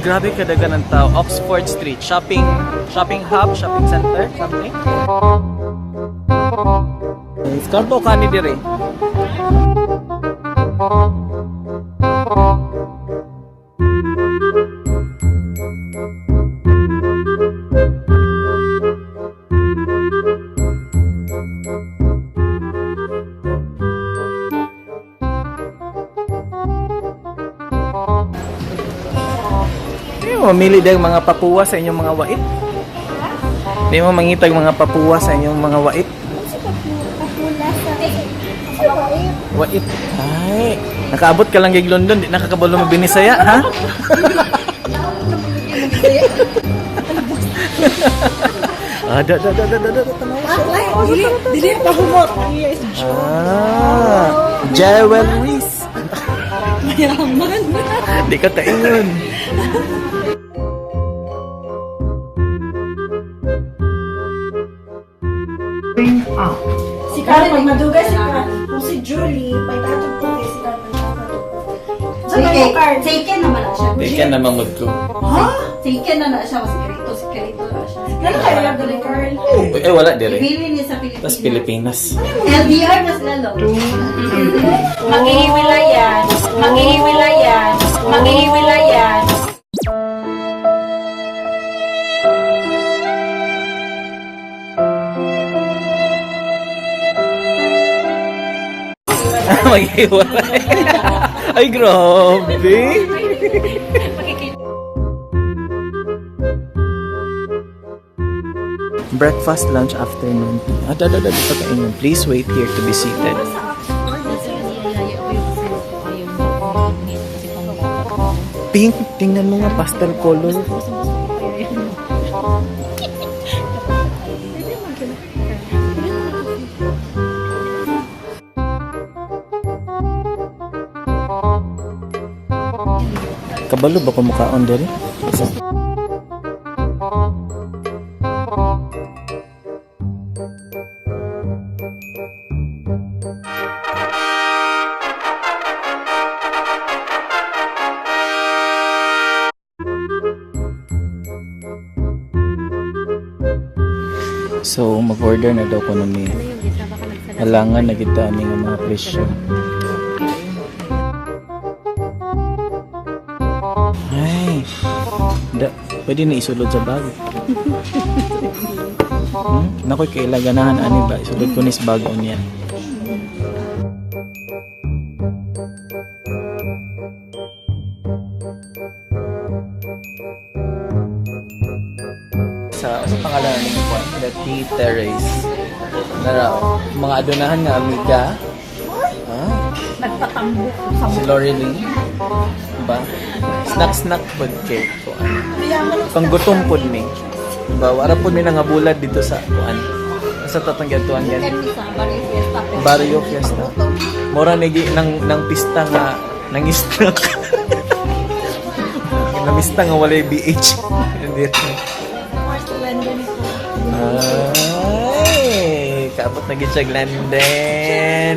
grabe kadagan ng tao. Oxford Street, shopping hub, shopping center, something. Skarbo ka ni dire. Mamili dahil mga papuwa sa inyong mga wait. Hindi mo mangitag mga papuwa sa inyong mga wait. Wait. Ay, nakaabot ka lang gig London, di nakakabalo mo binisaya, ha? Da tanaw. Dili pa humot. Jewelries. Mayaman. Di ka taingon. Si Karen, pag madugay si Karen. Kung si Julie, pag tatog po kay si Karen, pag tatog. Taken naman na siya. Di ka na mamod ko. Ha? Taken na siya. Si Carito na siya. Gano'n kayo lang doon, Carl? Wala dire. Ibili niya sa Pilipinas. Tas Pilipinas. LDR na sila, lo. Maghihiwilayan. Maghihiwilayan. Maghihiwilayan. Maghiwalay. Ay, grabe. Breakfast, lunch, afternoon. Pagkain. Please wait here to be seated. Pink, tingnan mo nga, pastel color. Kabalo ba kumukhaon diri? So, mag-order na daw ko na may halangan na kita aming mga presyo. Ay, pwede na isulod sa bag. Nakoy kailaganahan ani ba? Isulod ko nis bago niya. Sa pangalan ng po, the Tea Terrace. Nara, mga adonahan nga amiga. Nagtatambok sa Si Loreline. Ba? Snack food cake ko. Panggutom pod mi. Ba, wala pod mi nangabulad dito sa kuan. Sa tatanggatuan gan. sa Barrio Fiesta. Barrio Fiesta. Mura nigi nang pista nga nang snack. Namista nga walay BH. Hindi. Ay, kaabot na gid siya Glenden.